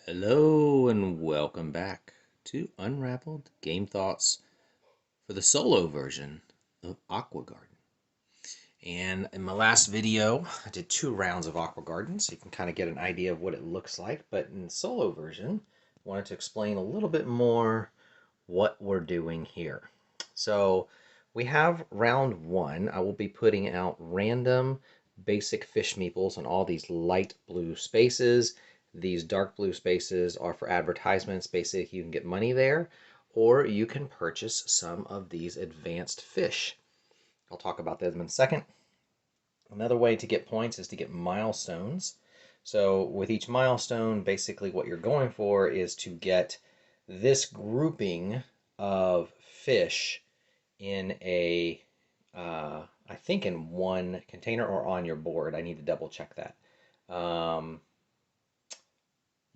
Hello and welcome back to Unraveled Game Thoughts for the solo version of Aquagarden. And in my last video, I did 2 rounds of Aquagarden, so you can kind of get an idea of what it looks like. But in the solo version, I wanted to explain a little bit more what we're doing here. So we have round 1. I will be putting out random basic fish meeples on all these light blue spaces. These dark blue spaces are for advertisements. Basically, you can get money there, or you can purchase some of these advanced fish. I'll talk about them in a second. Another way to get points is to get milestones. So with each milestone, basically what you're going for is to get this grouping of fish in a, I think in one container or on your board. I need to double check that.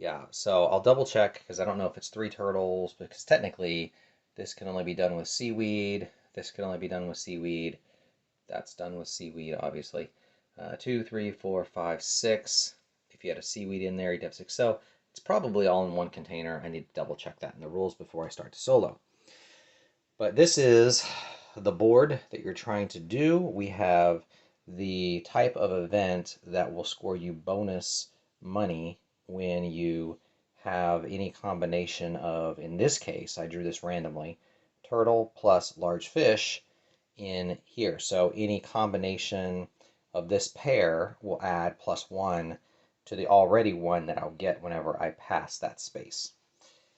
Yeah, so I'll double check because I don't know if it's 3 turtles, because technically this can only be done with seaweed. This can only be done with seaweed. That's done with seaweed, obviously. 2, 3, 4, 5, 6. If you had a seaweed in there, you'd have 6. So it's probably all in one container. I need to double check that in the rules before I start to solo. But this is the board that you're trying to do. We have the type of event that will score you bonus money when you have any combination of, in this case, I drew this randomly, turtle plus large fish in here. So any combination of this pair will add +1 to the already 1 that I'll get whenever I pass that space.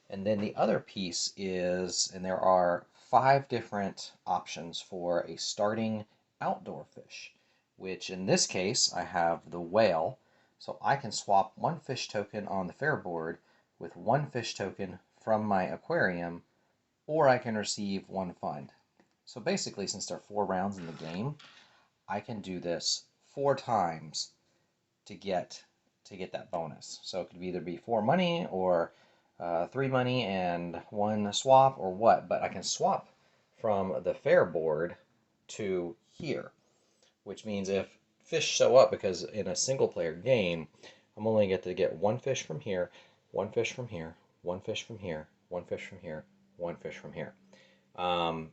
And then the other piece is, and there are 5 different options for a starting outdoor fish, which in this case I have the whale. So I can swap 1 fish token on the fair board with 1 fish token from my aquarium, or I can receive 1 fund. So basically, since there are 4 rounds in the game, I can do this 4 times to get that bonus. So it could either be 4 money or 3 money and 1 swap or what, but I can swap from the fair board to here, which means if fish show up, because in a single player game, I'm only get to get 1 fish from here, 1 fish from here, 1 fish from here, 1 fish from here, 1 fish from here.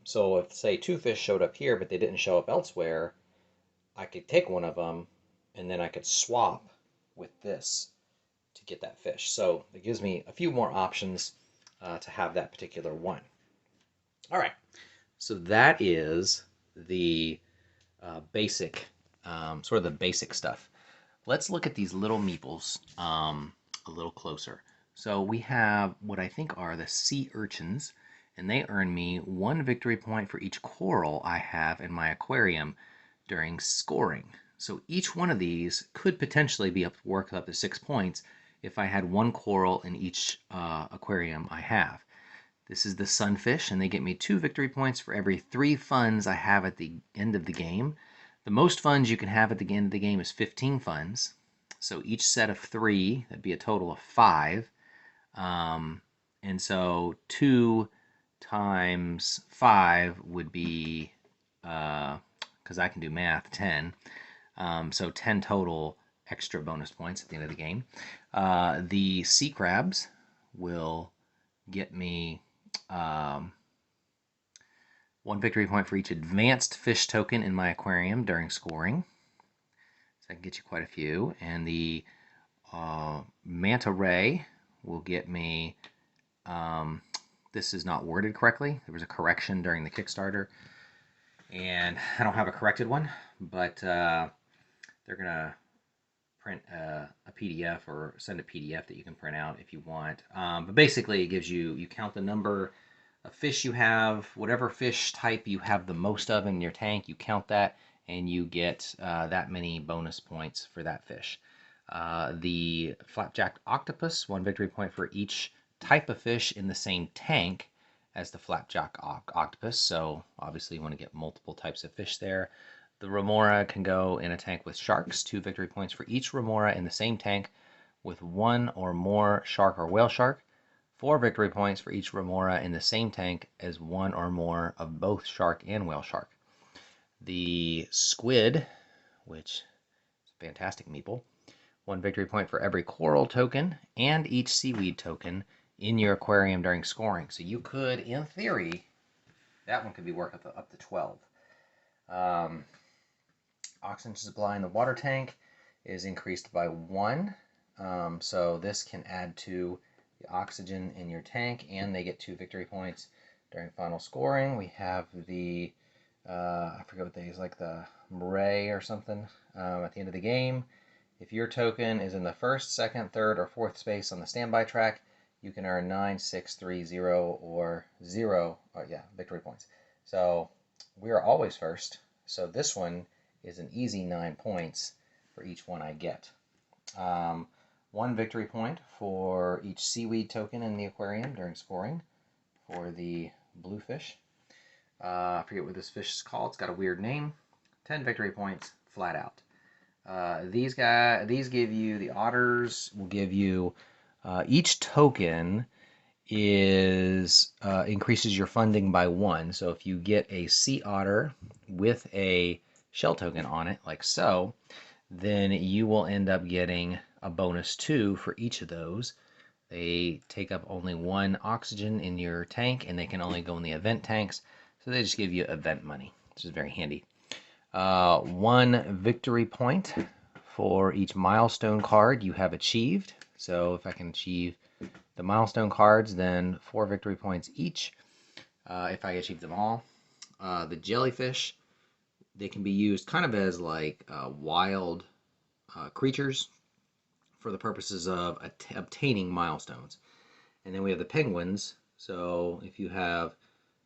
So if, say, 2 fish showed up here, but they didn't show up elsewhere, I could take one of them, and then I could swap with this to get that fish. So it gives me a few more options to have that particular one. All right, so that is the basic, sort of the basic stuff. Let's look at these little meeples a little closer. So we have what I think are the sea urchins, and they earn me 1 victory point for each coral I have in my aquarium during scoring. So each one of these could potentially be worth up to 6 points if I had 1 coral in each aquarium I have. This is the sunfish, and they get me 2 victory points for every 3 funds I have at the end of the game. The most funds you can have at the end of the game is 15 funds. So each set of 3, that'd be a total of 5. And so 2 times 5 would be, because I can do math, 10. So 10 total extra bonus points at the end of the game. The sea crabs will get me 1 victory point for each advanced fish token in my aquarium during scoring. So I can get you quite a few. And the manta ray will get me, this is not worded correctly. There was a correction during the Kickstarter, and I don't have a corrected one, but they're going to print a PDF or send a PDF that you can print out if you want. But basically, it gives you, you count the number of fish you have, whatever fish type you have the most of in your tank, you count that, and you get that many bonus points for that fish. The flapjack octopus, 1 victory point for each type of fish in the same tank as the flapjack octopus. So obviously you want to get multiple types of fish there. The remora can go in a tank with sharks, 2 victory points for each remora in the same tank with 1 or more shark or whale shark. 4 victory points for each remora in the same tank as 1 or more of both shark and whale shark. The squid, which is a fantastic meeple, 1 victory point for every coral token and each seaweed token in your aquarium during scoring. So you could, in theory, that one could be worth up to 12. Oxygen supply in the water tank is increased by 1. So this can add to the oxygen in your tank, and they get 2 victory points during final scoring. We have the, I forget what they use, like the Murray or something at the end of the game. If your token is in the first, second, third, or fourth space on the standby track, you can earn 9, 6, 3, 0, or 0, victory points. So we are always first. So this one is an easy 9 points for each one I get. 1 victory point for each seaweed token in the aquarium during scoring for the bluefish. I forget what this fish is called. It's got a weird name. 10 victory points flat out. These give you, the otters will give you, each token is increases your funding by 1. So if you get a sea otter with a shell token on it, like so, then you will end up getting a bonus 2 for each of those. They take up only 1 oxygen in your tank, and they can only go in the event tanks, so they just give you event money, which is very handy. 1 victory point for each milestone card you have achieved. So if I can achieve the milestone cards, then 4 victory points each if I achieve them all. The jellyfish, they can be used kind of as like wild creatures for the purposes of obtaining milestones. And then we have the penguins. So if you have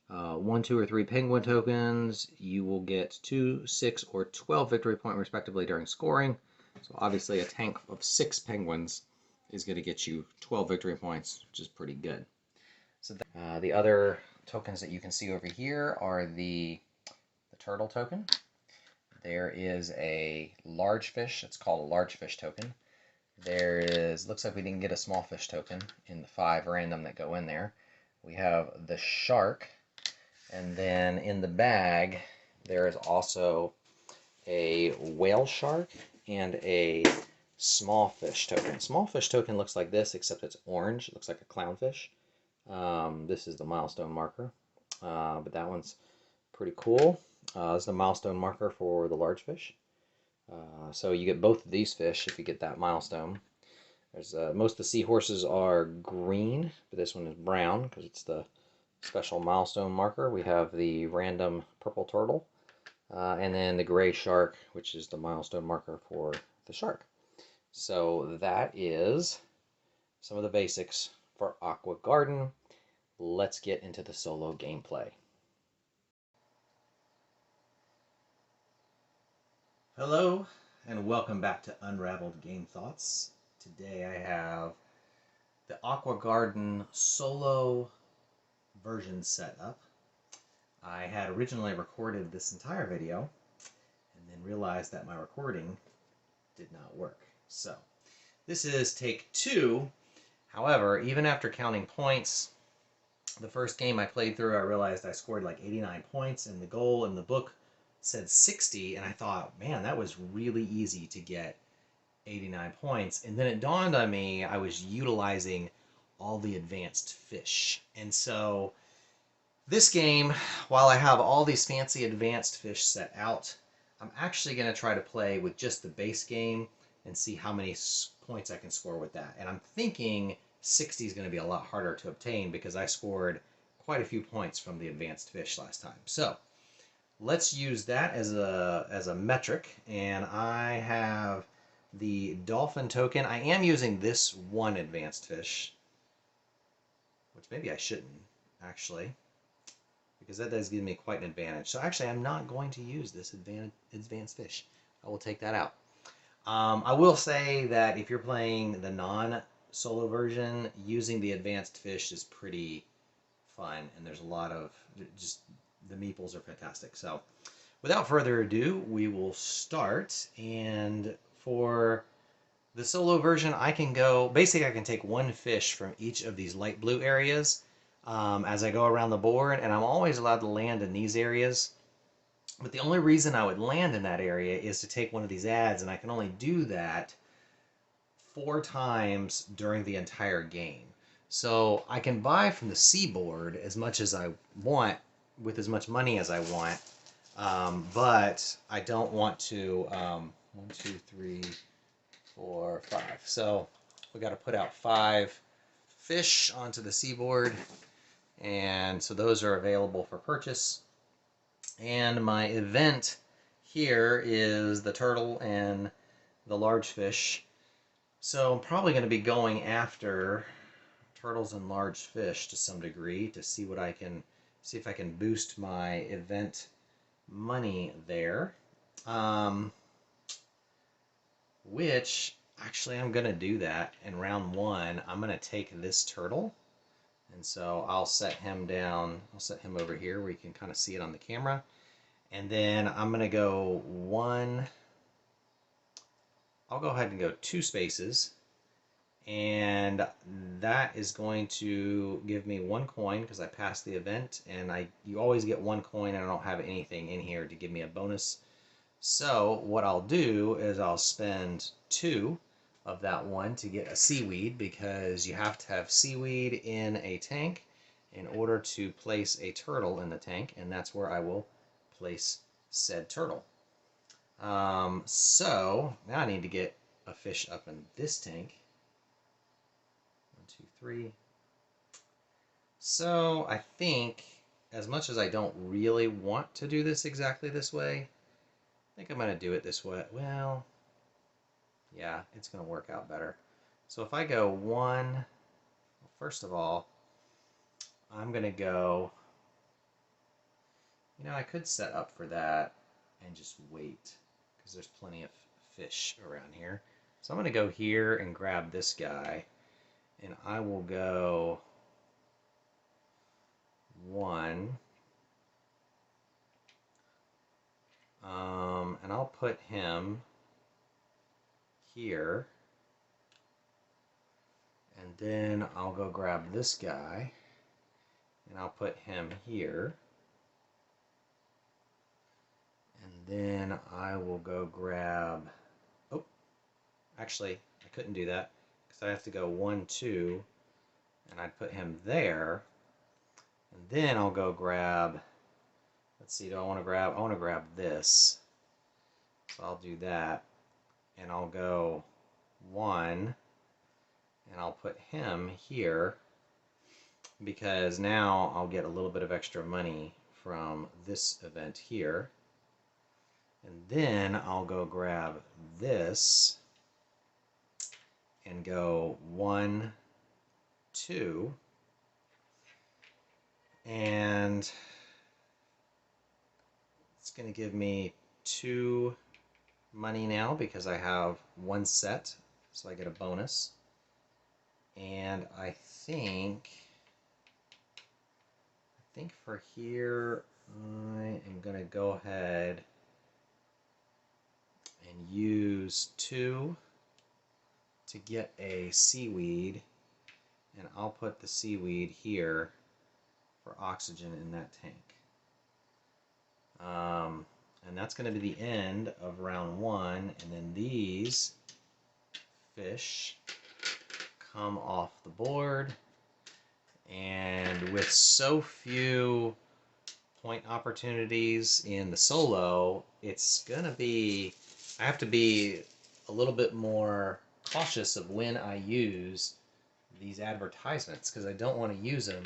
1, 2, or 3 penguin tokens, you will get 2, 6, or 12 victory point respectively during scoring. So obviously a tank of 6 penguins is going to get you 12 victory points, which is pretty good. So the other tokens that you can see over here are the turtle token. There is a large fish. It's called a large fish token. There is, looks like we didn't get a small fish token in the 5 random that go in there. We have the shark, and then in the bag there is also a whale shark and a small fish token. Small fish token looks like this, except it's orange. It looks like a clownfish. This is the milestone marker, but that one's pretty cool. This is the milestone marker for the large fish. So you get both of these fish if you get that milestone. There's most of the seahorses are green, but this one is brown because it's the special milestone marker. We have the random purple turtle, and then the gray shark, which is the milestone marker for the shark. So that is some of the basics for Aqua Garden. Let's get into the solo gameplay. Hello, and welcome back to Unraveled Game Thoughts. Today I have the Aqua Garden solo version set up. I had originally recorded this entire video and then realized that my recording did not work. So this is take 2. However, even after counting points, the first game I played through, I realized I scored like 89 points, and the goal in the book said 60, and I thought, man, that was really easy to get 89 points. And then it dawned on me I was utilizing all the advanced fish. And so this game, while I have all these fancy advanced fish set out, I'm actually going to try to play with just the base game and see how many points I can score with that. And I'm thinking 60 is going to be a lot harder to obtain because I scored quite a few points from the advanced fish last time. So let's use that as a metric, and I have the dolphin token. I am using this 1 advanced fish, which maybe I shouldn't, actually, because that does give me quite an advantage. So actually, I'm not going to use this advanced fish. I will take that out. I will say that if you're playing the non-solo version, using the advanced fish is pretty fun, and there's a lot of just, the meeples are fantastic. So without further ado, we will start. And for the solo version, I can go, basically I can take 1 fish from each of these light blue areas as I go around the board, and I'm always allowed to land in these areas. But the only reason I would land in that area is to take one of these ads, and I can only do that 4 times during the entire game. So I can buy from the seaboard as much as I want with as much money as I want, but I don't want to. 1, 2, 3, 4, 5. So we got to put out 5 fish onto the seaboard, and so those are available for purchase. And my event here is the turtle and the large fish. So I'm probably going to be going after turtles and large fish to some degree to see what I can see if I can boost my event money there. Which actually I'm going to do that in round 1. I'm going to take this turtle, and so I'll set him down. I'll set him over here where you can kind of see it on the camera. And then I'm going to go I'll go ahead and go 2 spaces, and that is going to give me 1 coin because I passed the event, and you always get 1 coin, and I don't have anything in here to give me a bonus. So what I'll do is I'll spend 2 of that 1 to get a seaweed, because you have to have seaweed in a tank in order to place a turtle in the tank, and that's where I will place said turtle. So now I need to get a fish up in this tank. 1, 2, 3. So I think, as much as I don't really want to do this exactly this way, I think I'm going to do it this way. Well, yeah, it's going to work out better. So if I go 1, first of all, I'm going to go, I could set up for that and just wait, because there's plenty of fish around here. So I'm going to go here and grab this guy, and I will go 1, and I'll put him here, and then I'll go grab this guy, and I'll put him here, and then I will go grab, oh, actually, I couldn't do that, because I have to go 1, 2, and I'd put him there, and then I'll go grab, let's see, I want to grab this, so I'll do that, and I'll go 1, and I'll put him here, because now I'll get a little bit of extra money from this event here. And then I'll go grab this and go 1, 2, and it's going to give me 2 money now because I have 1 set, so I get a bonus. And I think for here I am going to go ahead and use 2 to get a seaweed, and I'll put the seaweed here for oxygen in that tank. And that's going to be the end of round 1, and then these fish come off the board, and with so few point opportunities in the solo, it's going to be, I have to be a little bit more cautious of when I use these advertisements, because I don't want to use them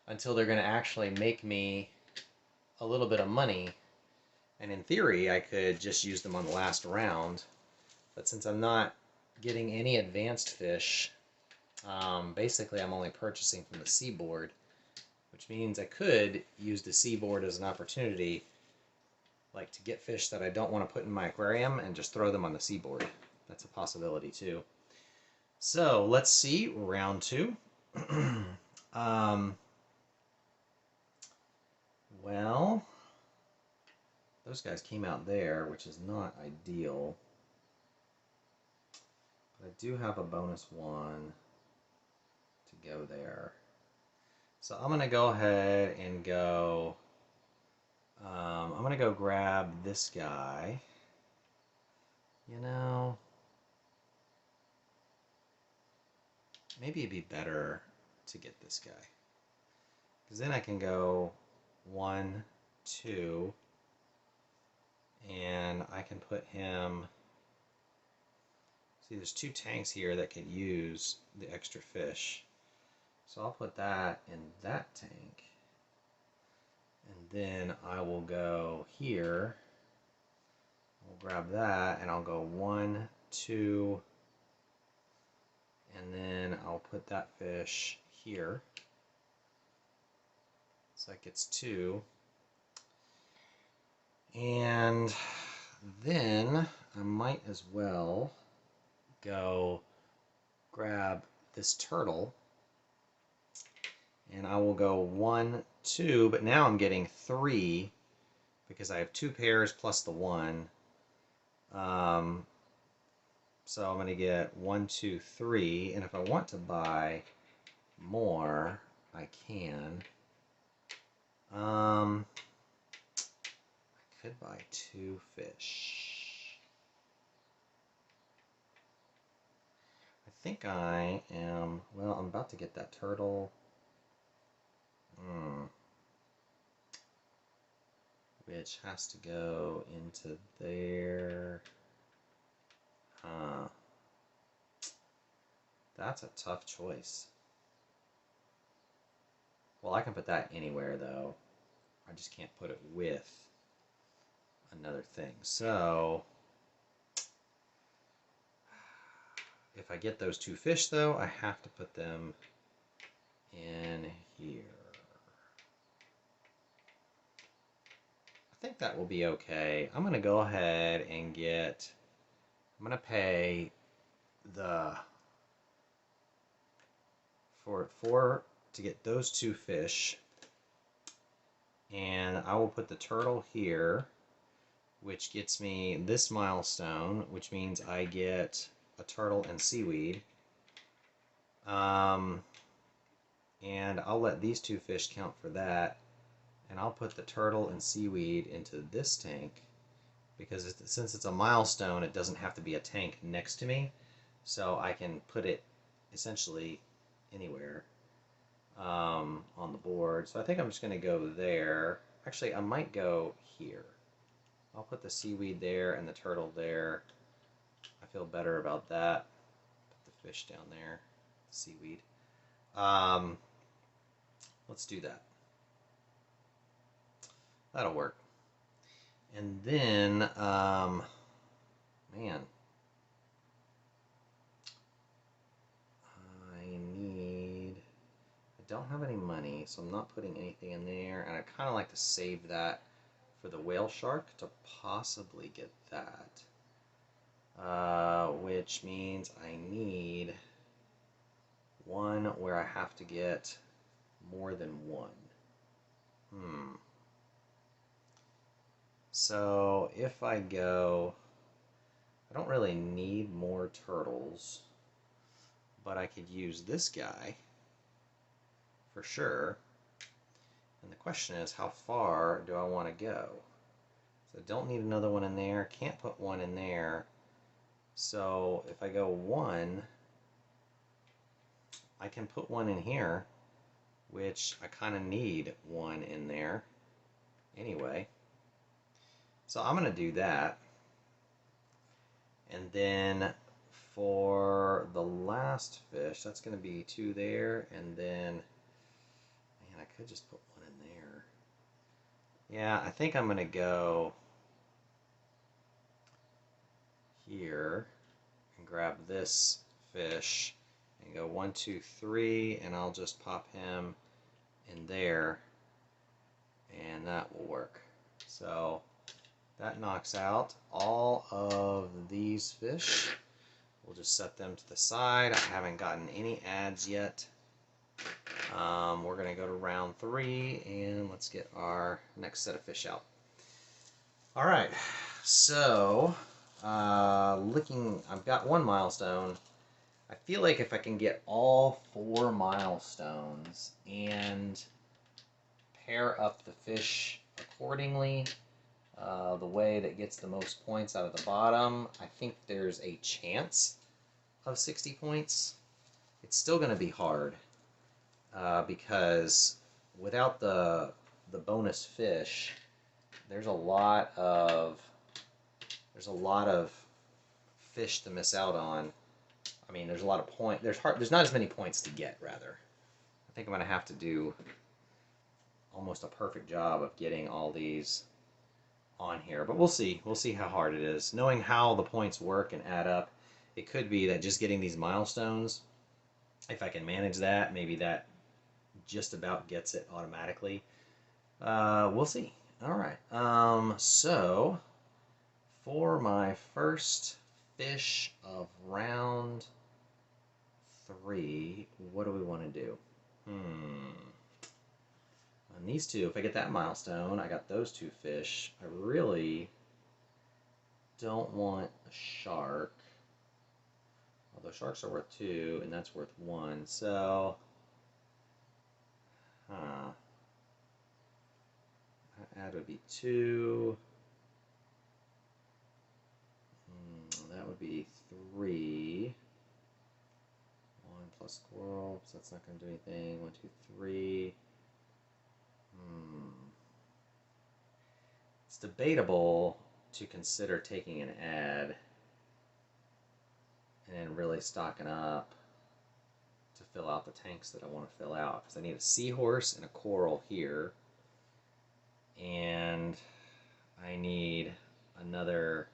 until they're going to actually make me a little bit of money. And in theory, I could just use them on the last round, but since I'm not getting any advanced fish, basically I'm only purchasing from the seaboard, which means I could use the seaboard as an opportunity, like to get fish that I don't want to put in my aquarium and just throw them on the seaboard. That's a possibility too. So let's see, round 2. Well, those guys came out there, which is not ideal. But I do have a bonus 1 to go there. So I'm going to go ahead and go, I'm going to go grab this guy. maybe it'd be better to get this guy. Because then I can go 1, 2, and I can put him... See, there's 2 tanks here that could use the extra fish. So I'll put that in that tank. And then I will go here. I'll grab that, and I'll go 1, 2, and then I'll put that fish here. So that gets 2. And then I might as well go grab this turtle, and I will go 1, 2, but now I'm getting 3 because I have 2 pairs plus the 1. So I'm going to get 1, 2, 3, and if I want to buy more, I can. I could buy 2 fish. I think I am, well, I'm about to get that turtle. Which has to go into there. That's a tough choice. Well, I can put that anywhere, though. I just can't put it with another thing. So, if I get those 2 fish, though, I have to put them in here. I think that will be okay. I'm going to go ahead and get... I'm going to pay the... for to get those 2 fish, and I will put the turtle here, which gets me this milestone, which means I get a turtle and seaweed. And I'll let these 2 fish count for that, and I'll put the turtle and seaweed into this tank, because since it's a milestone, it doesn't have to be a tank next to me, so I can put it essentially anywhere on the board. So I think I'm just going to go there. Actually, I might go here. I'll put the seaweed there and the turtle there. I feel better about that. Put the fish down there, the seaweed. Let's do that. That'll work. And then, man, I don't have any money, so I'm not putting anything in there, and I kind of like to save that for the whale shark to possibly get that, which means I need one where I have to get more than 1. So if I go, I don't really need more turtles, but I could use this guy for sure. And the question is, how far do I want to go? So I don't need another one in there, can't put one in there. So if I go 1, I can put 1 in here, which I kind of need 1 in there anyway. So I'm going to do that. And then for the last fish, that's going to be 2 there, and then, man, I could just put 1 in there. Yeah, I think I'm going to go here and grab this fish and go 1, 2, 3, and I'll just pop him in there, and that will work. So that knocks out all of these fish. We'll just set them to the side. I haven't gotten any ads yet. We're going to go to round 3, and let's get our next set of fish out. All right, so I've got 1 milestone. I feel like if I can get all 4 milestones and pair up the fish accordingly, the way that gets the most points out of the bottom, I think there's a chance of 60 points. it's still going to be hard because without the bonus fish, there's a lot of fish to miss out on. I mean, there's a lot of there's not as many points to get, rather. I think I'm going to have to do almost a perfect job of getting all these on here, but we'll see. We'll see how hard it is. Knowing how the points work and add up, it could be that just getting these milestones, if I can manage that, maybe that just about gets it automatically. We'll see. All right. So for my first fish of round 3, what do we want to do? On these two, if I get that milestone, I got those 2 fish. I really don't want a shark. Although sharks are worth 2, and that's worth 1. So, add would be 2. That would be 3. 1 plus squirrel, so that's not going to do anything. 1, 2, 3. It's debatable to consider taking an ad and really stocking up to fill out the tanks that I want to fill out, because I need a seahorse and a coral here, and I need another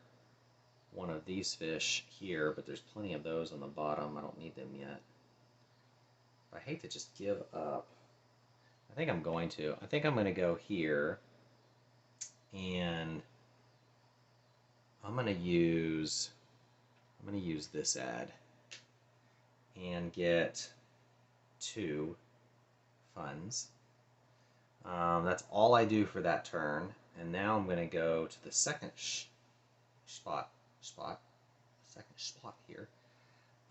one of these fish here, but there's plenty of those on the bottom. I don't need them yet. I hate to just give up. I think I'm going to. I think I'm going to go here, and I'm going to use this ad and get 2 funds. That's all I do for that turn, and now I'm going to go to the second spot here.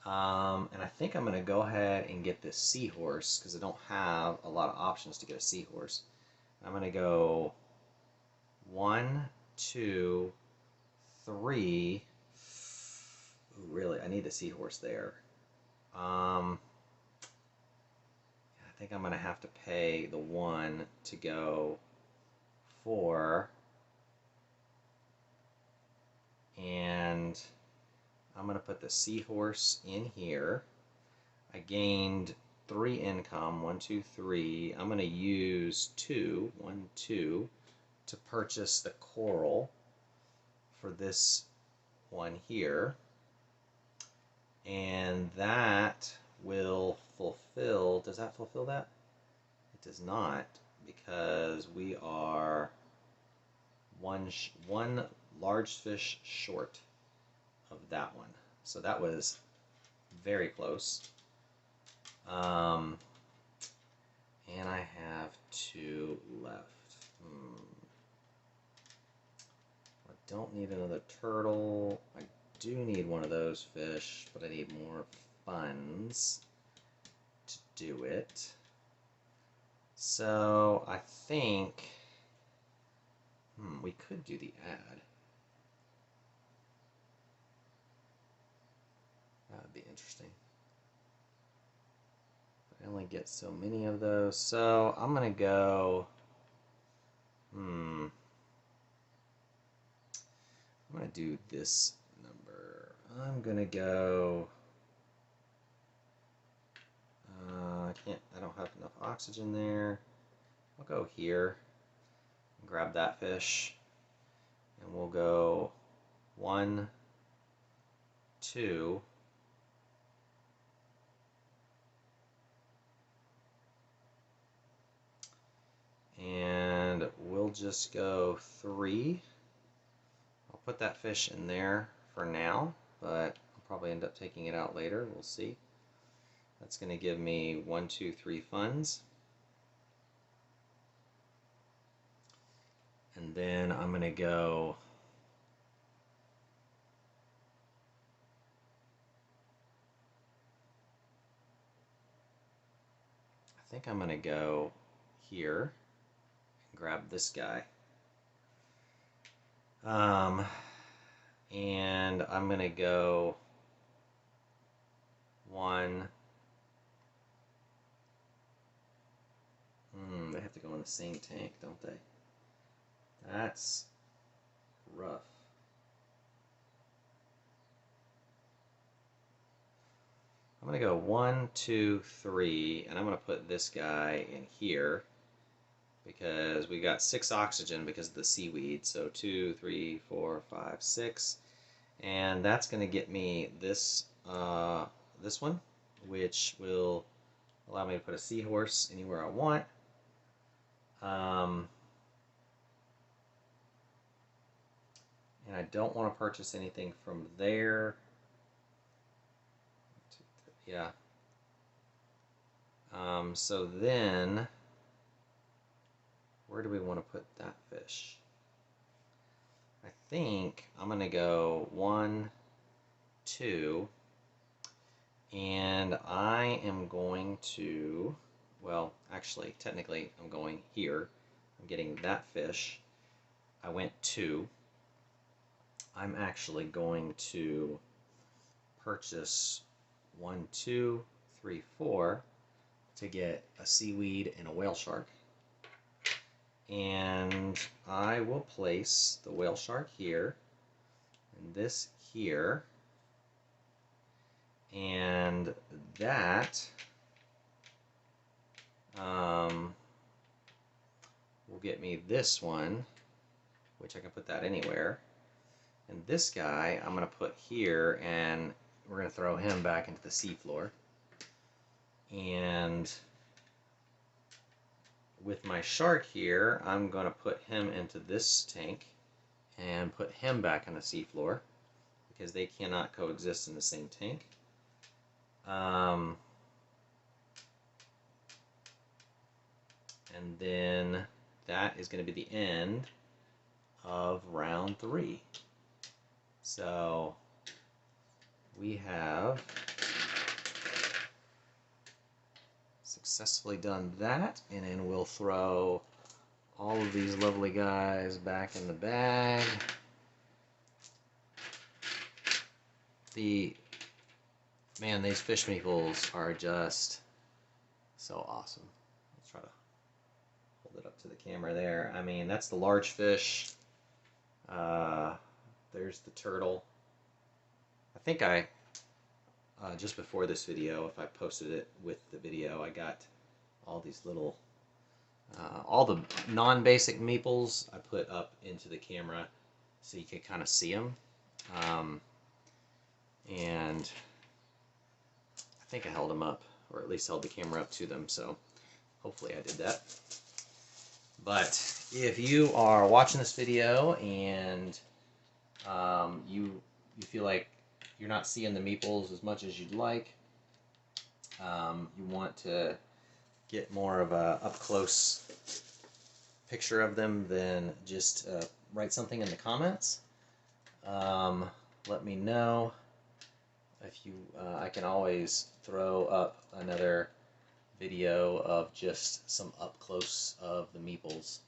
And I think I'm going to go ahead and get this seahorse, because I don't have a lot of options to get a seahorse. I'm going to go 1, 2, 3. Ooh, really, I need the seahorse there. I think I'm going to have to pay the 1 to go 4. And I'm going to put the seahorse in here. I gained 3 income, 1, 2, 3. I'm going to use 2, 1, 2, to purchase the coral for this one here. And that will fulfill, does that fulfill that? It does not, because we are one large fish short of that one. So that was very close. And I have 2 left. I don't need another turtle. I do need one of those fish, but I need more funds to do it. So I think we could do the ad. That would be interesting. But I only get so many of those, so I'm gonna go. I'm gonna do this number. I'm gonna go. I don't have enough oxygen there. I'll go here and grab that fish, and we'll go 1, 2. And we'll just go 3. I'll put that fish in there for now, but I'll probably end up taking it out later. We'll see. That's going to give me 1, 2, 3 funds. And then I'm going to go I think I'm going to go here and grab this guy. And I'm going to go 1, have to go in the same tank, don't they? That's rough. I'm going to go 1, 2, 3, and I'm going to put this guy in here because we got 6 oxygen because of the seaweed. So 2, 3, 4, 5, 6. And that's going to get me this, this one, which will allow me to put a seahorse anywhere I want. And I don't want to purchase anything from there. Yeah. So then, where do we want to put that fish? I think I'm going to go 1, 2, and I am going to, well, actually, technically, I'm going here. I'm getting that fish. I went 2. I'm actually going to purchase 1, 2, 3, 4 to get a seaweed and a whale shark. And I will place the whale shark here and this here, and that will get me this one, which I can put that anywhere. And this guy I'm going to put here, and we're going to throw him back into the seafloor. And with my shark here, I'm going to put him into this tank and put him back on the seafloor because they cannot coexist in the same tank. And then that is going to be the end of round 3. So we have successfully done that, and then we'll throw all of these lovely guys back in the bag. Man, these fish meeples are just so awesome. Let's try to hold it up to the camera there. I mean, that's the large fish. There's the turtle. I think just before this video, if I posted it with the video, I got all these little, all the non-basic meeples I put up into the camera so you can kind of see them. And I think I held them up, or at least held the camera up to them, so hopefully I did that. But if you are watching this video and you feel like you're not seeing the meeples as much as you'd like, you want to get more of a up-close picture of them, then just write something in the comments. Let me know. If you, I can always throw up another video of just some up close of the meeples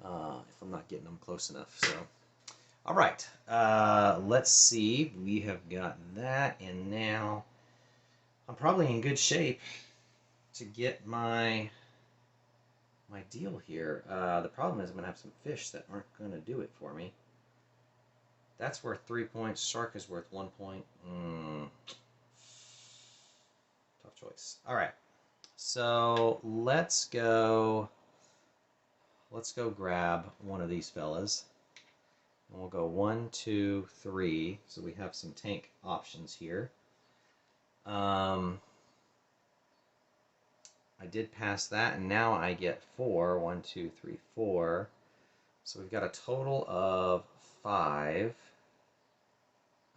if I'm not getting them close enough. So, all right, let's see. We have got that, and now I'm probably in good shape to get my deal here. The problem is I'm gonna have some fish that aren't gonna do it for me. That's worth 3 points. Shark is worth 1 point. Tough choice. All right. So let's go grab one of these fellas. And we'll go 1, 2, 3. So we have some tank options here. I did pass that, and now I get 4. 1, 2, 3, 4. So we've got a total of 5.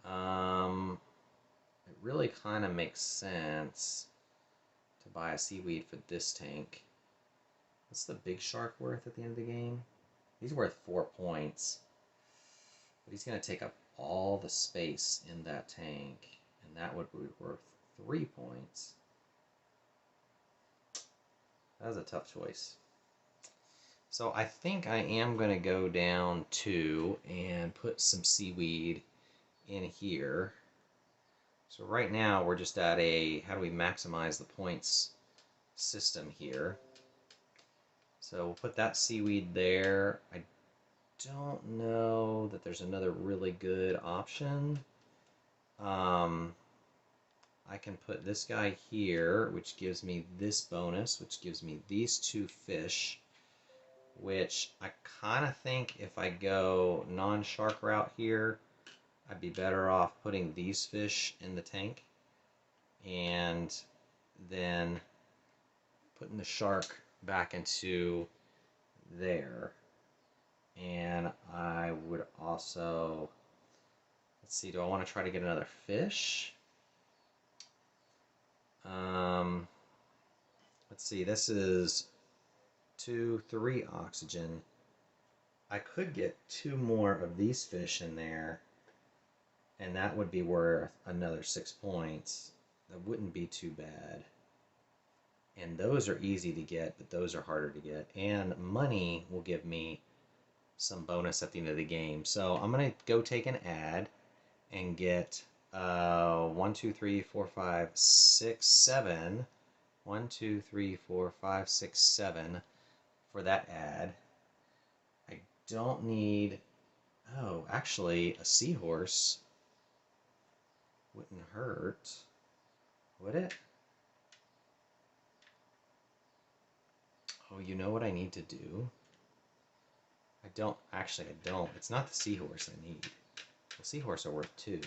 It really kind of makes sense to buy a seaweed for this tank. What's the big shark worth at the end of the game? He's worth 4 points. But he's going to take up all the space in that tank. And that would be worth 3 points. That was a tough choice. So I think I am going to go down 2 and put some seaweed in here. So right now we're just at a how do we maximize the points system here. So we'll put that seaweed there. I don't know that there's another really good option. I can put this guy here, which gives me this bonus, which gives me these 2 fish, which I kind of think if I go non-shark route here, I'd be better off putting these fish in the tank and then putting the shark back into there. And I would also, let's see, do I want to try to get another fish? Let's see, this is 2, 3 oxygen. I could get 2 more of these fish in there, and that would be worth another 6 points. That wouldn't be too bad. And those are easy to get, but those are harder to get. And money will give me some bonus at the end of the game. So I'm going to go take an ad and get 1, 2, 3, 4, 5, 6, 7. 1, 2, 3, 4, 5, 6, 7 for that ad. I don't need, oh, actually, a seahorse wouldn't hurt, would it? Oh, you know what I need to do? I don't. It's not the seahorse I need. The seahorse are worth 2.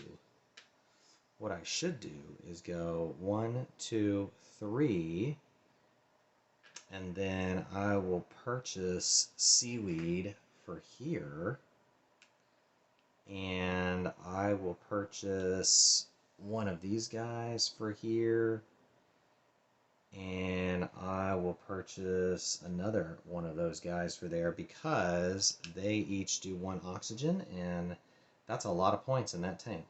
What I should do is go 1, 2, 3, and then I will purchase seaweed for here, and I will purchase one of these guys for here, and I will purchase another one of those guys for there because they each do 1 oxygen, and that's a lot of points in that tank.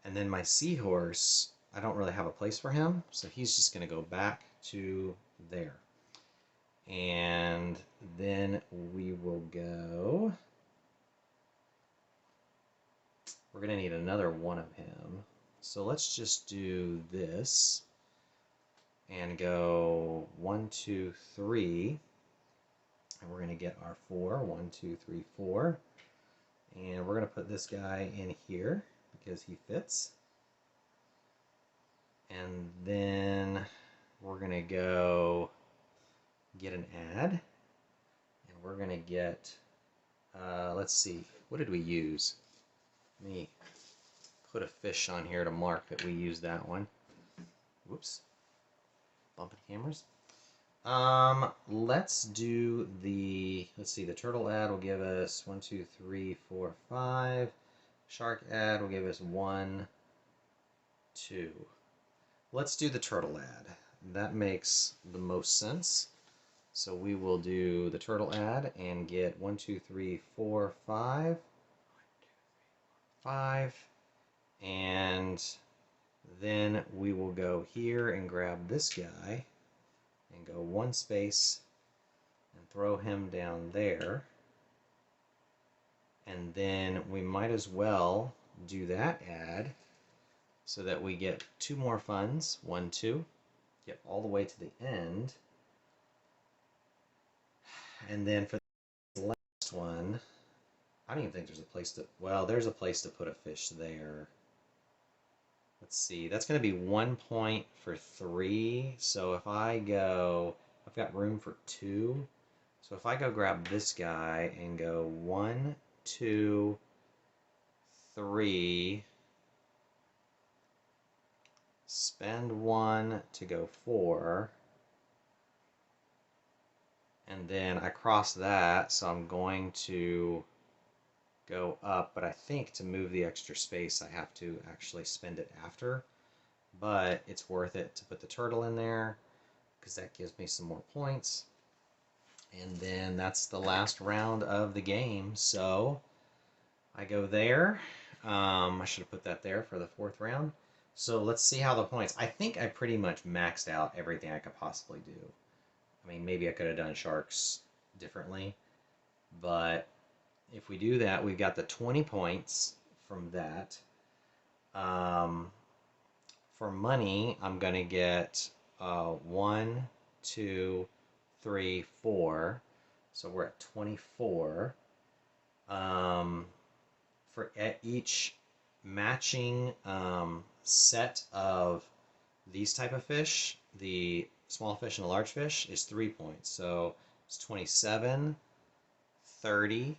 And then my seahorse, I don't really have a place for him, so he's just going to go back to there. And then we will go, we're going to need another one of him. So let's just do this and go 1, 2, 3. And we're going to get our 4. 1, 2, 3, 4. And we're going to put this guy in here because he fits. And then we're going to go get an ad. And we're going to get, let's see, what did we use? Let me put a fish on here to mark that we used that one. Whoops. Bumping cameras. Let's do let's see, the turtle ad will give us 1, 2, 3, 4, 5. Shark ad will give us 1, 2. Let's do the turtle ad. That makes the most sense. So we will do the turtle ad and get 1, 2, 3, 4, 5. 5. And then we will go here and grab this guy and go 1 space and throw him down there. And then we might as well do that ad so that we get 2 more funds. 1, 2. Get all the way to the end. And then for the last one, I don't even think there's a place to, well, there's a place to put a fish there. Let's see, that's going to be 1 point for 3. So if I go, I've got room for 2. So if I go grab this guy and go 1, 2, 3, spend 1 to go 4, and then I cross that, so I'm going to go up, but I think to move the extra space I have to actually spend it after, but it's worth it to put the turtle in there because that gives me some more points. And then that's the last round of the game, so I go there. I should have put that there for the 4th round. So let's see how the points, I think I pretty much maxed out everything I could possibly do. I mean, maybe I could have done sharks differently, but if we do that, we've got the 20 points from that. For money, I'm going to get 1, 2, 3, 4. So we're at 24. For each matching set of these type of fish, the small fish and the large fish, is 3 points. So it's 27, 30,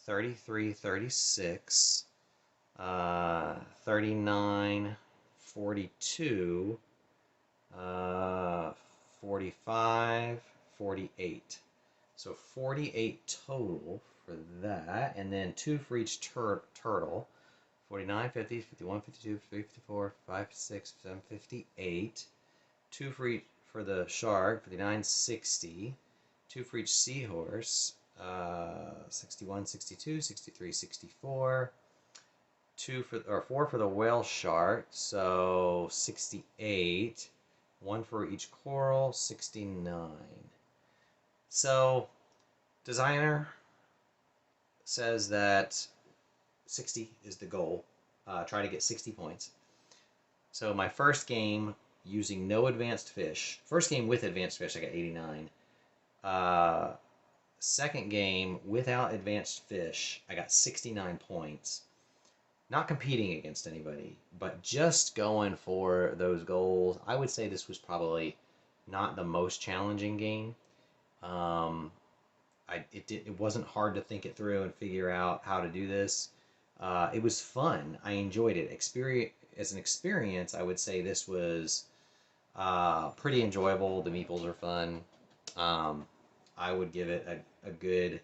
33, 36, 39, 42, 45, 48. So 48 total for that, and then 2 for each turtle. 49, 50, 51, 52, 54, 56, 57, 58. 2 for each for the shark, 59, 60. 2 for each seahorse, 61, 62, 63, 64. 4 for the whale shark, so 68. 1 for each coral, 69. So designer says that 60 is the goal. Try to get 60 points. So my first game using no advanced fish. First game with advanced fish, I got 89. Second game without advanced fish, I got 69 points. Not competing against anybody, but just going for those goals. I would say this was probably not the most challenging game. It wasn't hard to think it through and figure out how to do this. It was fun. I enjoyed it. As an experience, I would say this was pretty enjoyable. The meeples are fun. I would give it a good.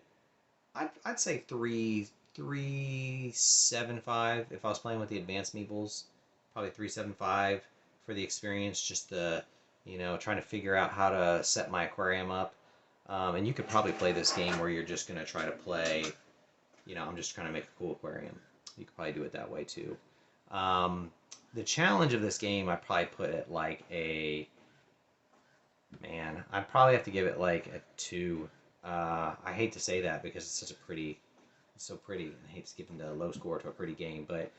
I'd say 3.75 if I was playing with the advanced meeples. Probably 3.75 for the experience. Just trying to figure out how to set my aquarium up. And you could probably play this game where you're just going to try to play, I'm just trying to make a cool aquarium. You could probably do it that way too. The challenge of this game, I'd probably put it like I'd probably have to give it like a 2. I hate to say that because it's so pretty, and I hate to give the low score to a pretty game, but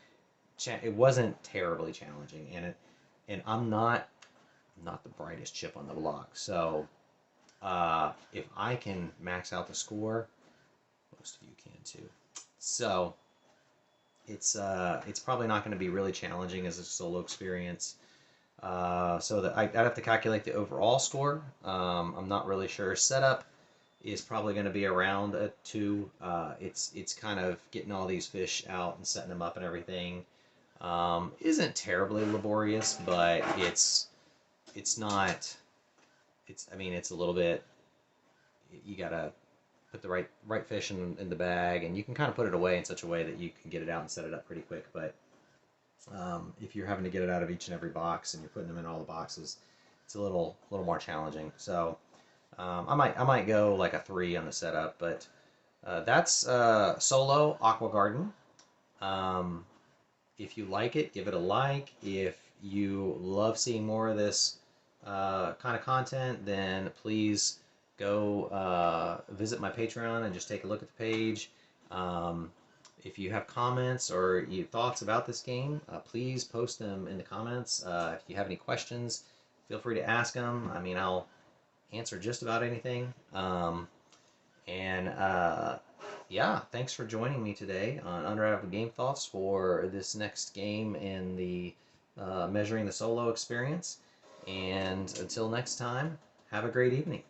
it wasn't terribly challenging, and I'm not the brightest chip on the block, so if I can max out the score, most of you can too. So it's probably not going to be really challenging as a solo experience. So that I'd have to calculate the overall score. I'm not really sure. Setup is probably going to be around a 2. It's kind of getting all these fish out and setting them up and everything. Isn't terribly laborious, but it's not. It's a little bit. You gotta put the right fish in the bag, and you can kind of put it away in such a way that you can get it out and set it up pretty quick. But if you're having to get it out of each and every box and you're putting them in all the boxes, it's a little more challenging. So I might go like a 3 on the setup, but that's solo Aquagarden. If you like it, give it a like. If you love seeing more of this kind of content, then please go visit my Patreon and just take a look at the page. If you have comments or thoughts about this game, please post them in the comments. If you have any questions, feel free to ask them. I'll answer just about anything. Yeah, thanks for joining me today on Unraveled Game Thoughts for this next game in the Measuring the Solo experience. And until next time, have a great evening.